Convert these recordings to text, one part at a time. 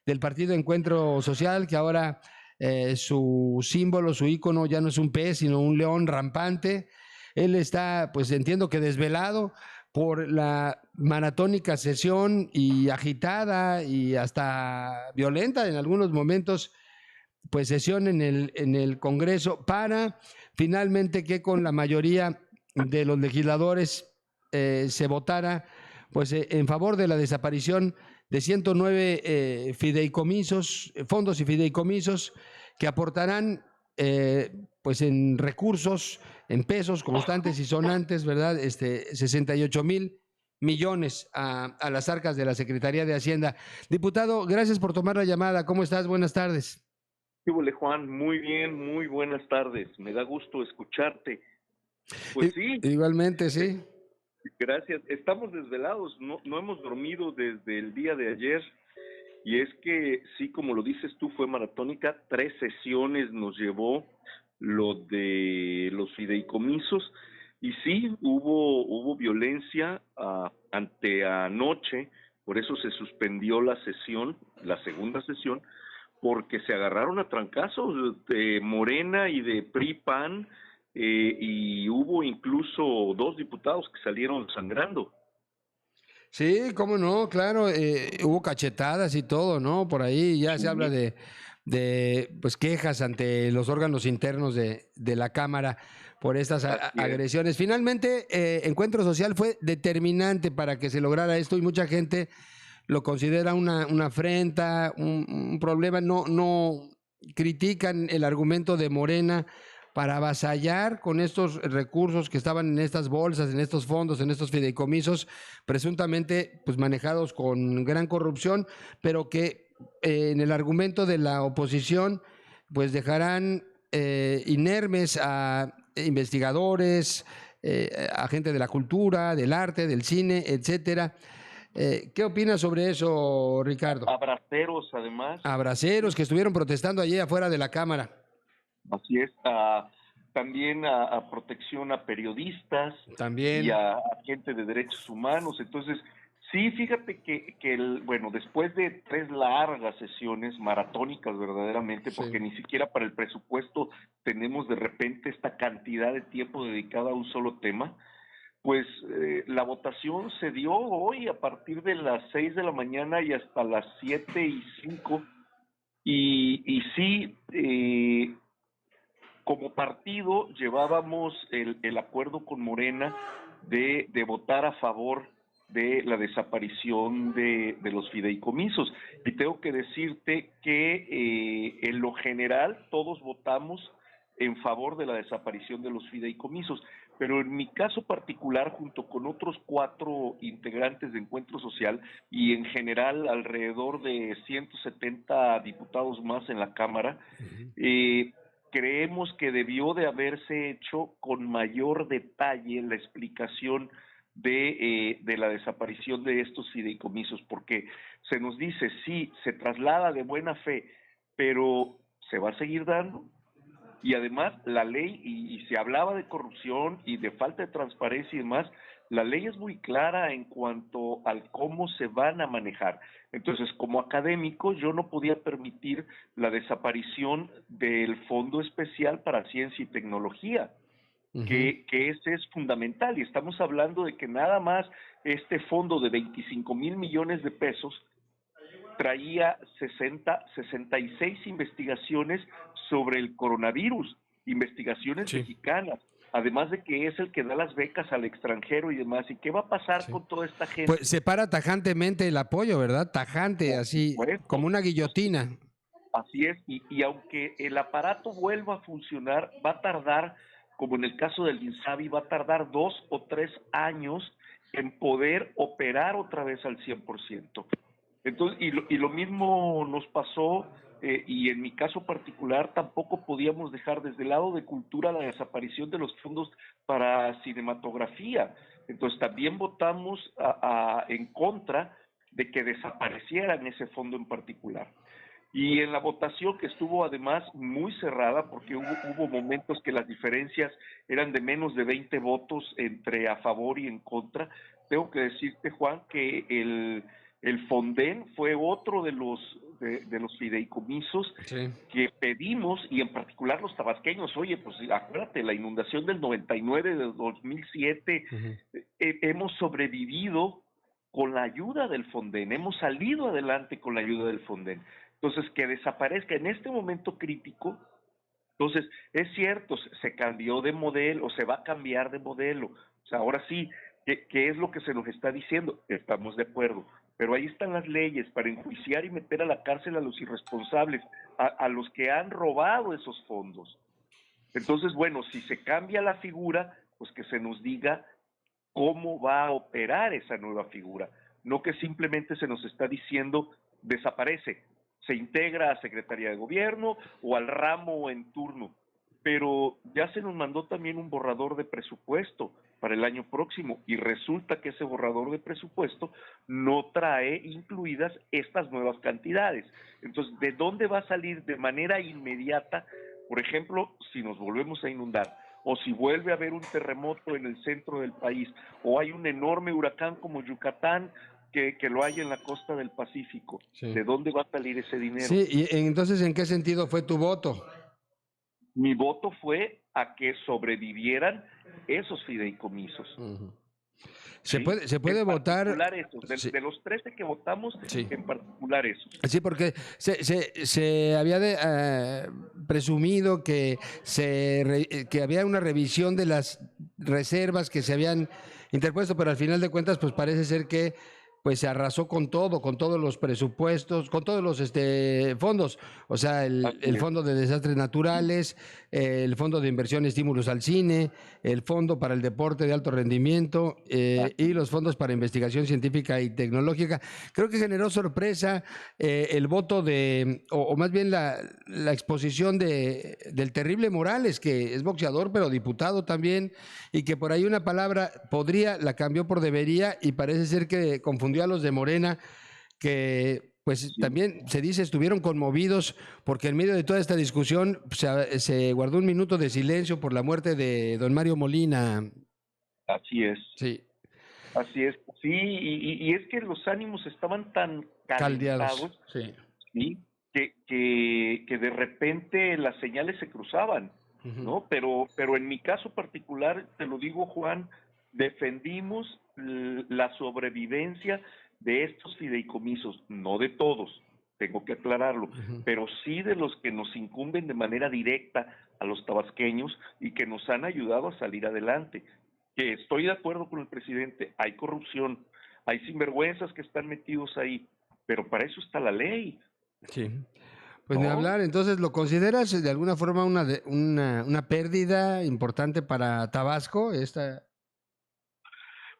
del Partido Encuentro Social, que ahora su símbolo, su ícono ya no es un pez, sino un león rampante. Él está, pues entiendo que desvelado por la maratónica sesión y agitada y hasta violenta en algunos momentos, pues sesión en el Congreso para finalmente que con la mayoría de los legisladores se votara pues en favor de la desaparición de 109 fideicomisos, fondos y fideicomisos que aportarán pues en recursos, en pesos constantes y sonantes, ¿verdad? 68,000 millones a las arcas de la Secretaría de Hacienda. Diputado, gracias por tomar la llamada. ¿Cómo estás? Buenas tardes. ¿Qué hubo, Juan? Muy bien, muy buenas tardes. Me da gusto escucharte. Pues sí, Igualmente, sí. gracias. Estamos desvelados, no hemos dormido desde el día de ayer. Y es que, sí, como lo dices tú, fue maratónica. 3 sesiones nos llevó lo de los fideicomisos. Y sí, hubo violencia ante anoche, por eso se suspendió la sesión, la segunda sesión, porque se agarraron a trancazos de Morena y de PRI-PAN, y hubo incluso 2 diputados que salieron sangrando. Sí, cómo no, claro, hubo cachetadas y todo, ¿no? Por ahí ya se habla Sí, de pues quejas ante los órganos internos de la Cámara por estas así es. agresiones. Finalmente, Encuentro Social fue determinante para que se lograra esto y mucha gente lo considera una afrenta, un problema. No critican el argumento de Morena para avasallar con estos recursos que estaban en estas bolsas, en estos fondos, en estos fideicomisos, presuntamente pues manejados con gran corrupción, pero que en el argumento de la oposición pues dejarán inermes a investigadores, a gente de la cultura, del arte, del cine, etcétera. ¿Qué opinas sobre eso, Ricardo? Abraceros, además. Abraceros que estuvieron protestando allí afuera de la Cámara. Así es, también a protección a periodistas y También. a gente de derechos humanos. Entonces, sí, fíjate bueno, después de 3 largas sesiones, maratónicas verdaderamente, porque Sí. ni siquiera para el presupuesto tenemos de repente esta cantidad de tiempo dedicado a un solo tema, pues la votación se dio hoy a partir de las 6 de la mañana y hasta las 7:05, y sí, como partido llevábamos el acuerdo con Morena de votar a favor de la desaparición de los fideicomisos. Y tengo que decirte que en lo general todos votamos en favor de la desaparición de los fideicomisos, pero en mi caso particular, junto con otros 4 integrantes de Encuentro Social y en general alrededor de 170 diputados más en la Cámara, Uh-huh. creemos que debió de haberse hecho con mayor detalle la explicación de la desaparición de estos fideicomisos, porque se nos dice, sí, se traslada de buena fe, pero ¿se va a seguir dando? Y además la ley, y se hablaba de corrupción y de falta de transparencia y demás, la ley es muy clara en cuanto al cómo se van a manejar. Entonces, como académico, yo no podía permitir la desaparición del Fondo Especial para Ciencia y Tecnología, Uh-huh. que ese es fundamental, y estamos hablando de que nada más este fondo de 25,000 millones de pesos traía 66 investigaciones sobre el coronavirus, investigaciones Sí, mexicanas, además de que es el que da las becas al extranjero y demás. ¿Y qué va a pasar sí. con toda esta Pues gente? separa tajantemente el apoyo, ¿verdad? Tajante, Por así supuesto, como una así, guillotina. así es, y aunque el aparato vuelva a funcionar, va a tardar, como en el caso del INSABI, va a tardar 2 o 3 años en poder operar otra vez al 100%. Entonces, y lo mismo nos pasó, y en mi caso particular tampoco podíamos dejar desde el lado de cultura la desaparición de los fondos para cinematografía. Entonces también votamos en contra de que desaparecieran ese fondo en particular. Y en la votación, que estuvo además muy cerrada, porque hubo momentos que las diferencias eran de menos de 20 votos entre a favor y en contra, tengo que decirte, Juan, que El Fonden fue otro de los fideicomisos Sí. que pedimos, y en particular los tabasqueños. Oye, pues acuérdate, la inundación del 99, del 2007, hemos sobrevivido con la ayuda del Fonden, hemos salido adelante con la ayuda del Fonden. Entonces, que desaparezca en este momento crítico. Entonces, es cierto, se cambió de modelo, o se va a cambiar de modelo. O sea, ahora sí, ¿qué es lo que se nos está diciendo? Estamos de acuerdo. Pero ahí están las leyes para enjuiciar y meter a la cárcel a los irresponsables, a los que han robado esos fondos. Entonces, bueno, si se cambia la figura, pues que se nos diga cómo va a operar esa nueva figura. No que simplemente se nos está diciendo desaparece, se integra a Secretaría de Gobierno o al ramo en turno. Pero ya se nos mandó también un borrador de presupuesto para el año próximo y resulta que ese borrador de presupuesto no trae incluidas estas nuevas cantidades. Entonces, ¿de dónde va a salir de manera inmediata? Por ejemplo, si nos volvemos a inundar, o si vuelve a haber un terremoto en el centro del país, o hay un enorme huracán como Yucatán, que lo hay en la costa del Pacífico. Sí. ¿De dónde va a salir ese dinero? Sí, y entonces, ¿en qué sentido fue tu voto? Mi voto fue a que sobrevivieran esos fideicomisos. Se ¿sí? puede en votar. Particular esos, Sí. de los 13 que votamos, Sí. en particular esos. Sí, porque se había presumido que, que había una revisión de las reservas que se habían interpuesto, pero al final de cuentas, pues parece ser que pues se arrasó con todo, con todos los presupuestos, con todos los fondos, o sea, el Fondo de Desastres Naturales, el Fondo de Inversión y Estímulos al Cine, el Fondo para el Deporte de Alto Rendimiento y los fondos para investigación científica y tecnológica. Creo que generó sorpresa el voto o más bien la exposición del terrible Morales, que es boxeador, pero diputado también, y que por ahí una palabra la cambió por debería, y parece ser que confundió a los de Morena, que pues sí, también se dice estuvieron conmovidos porque en medio de toda esta discusión se guardó un minuto de silencio por la muerte de don Mario Molina. Así es. Sí. Así es. Sí, y es que los ánimos estaban tan caldeados, sí, ¿sí? Que de repente las señales se cruzaban, ¿no? Pero en mi caso particular, te lo digo, Juan, defendimos la sobrevivencia de estos fideicomisos, no de todos, tengo que aclararlo, pero sí de los que nos incumben de manera directa a los tabasqueños y que nos han ayudado a salir adelante. Que estoy de acuerdo con el presidente, hay corrupción, hay sinvergüenzas que están metidos ahí, pero para eso está la ley. Sí. Pues ni hablar, entonces, ¿lo consideras de alguna forma una pérdida importante para Tabasco?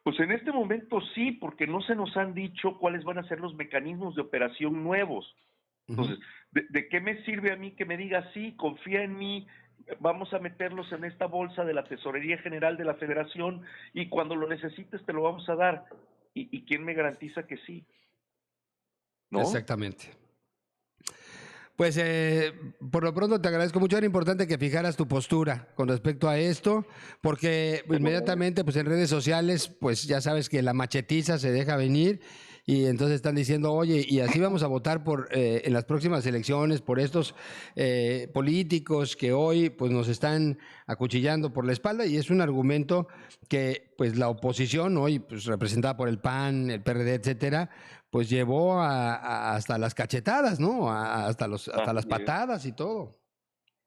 Pues en este momento sí, porque no se nos han dicho cuáles van a ser los mecanismos de operación nuevos. Entonces, ¿de qué me sirve a mí que me diga sí, confía en mí, vamos a meterlos en esta bolsa de la Tesorería General de la Federación y cuando lo necesites te lo vamos a dar? ¿Y quién me garantiza que sí? ¿No? Exactamente. Pues por lo pronto te agradezco mucho. Era importante que fijaras tu postura con respecto a esto, porque inmediatamente pues en redes sociales pues ya sabes que la machetiza se deja venir y entonces están diciendo, oye, y así vamos a votar en las próximas elecciones por estos políticos que hoy pues nos están acuchillando por la espalda, y es un argumento que pues la oposición hoy pues representada por el PAN, el PRD, etcétera, pues llevó hasta las cachetadas, ¿no? Hasta las patadas y todo.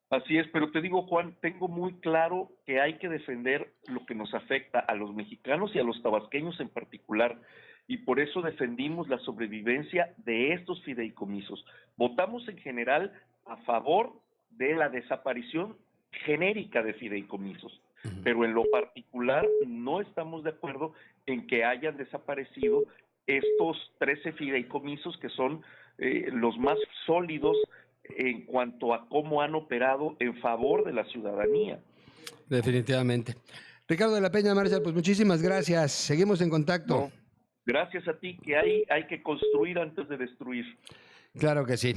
Así es, pero te digo, Juan, tengo muy claro que hay que defender lo que nos afecta a los mexicanos y a los tabasqueños en particular, y por eso defendimos la sobrevivencia de estos fideicomisos. Votamos en general a favor de la desaparición genérica de fideicomisos, pero en lo particular no estamos de acuerdo en que hayan desaparecido estos 13 fideicomisos que son los más sólidos en cuanto a cómo han operado en favor de la ciudadanía. Definitivamente. Ricardo de la Peña, Marcial, pues muchísimas gracias. Seguimos en contacto. No, gracias a ti, que hay que construir antes de destruir. Claro que sí.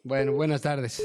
Bueno, buenas tardes.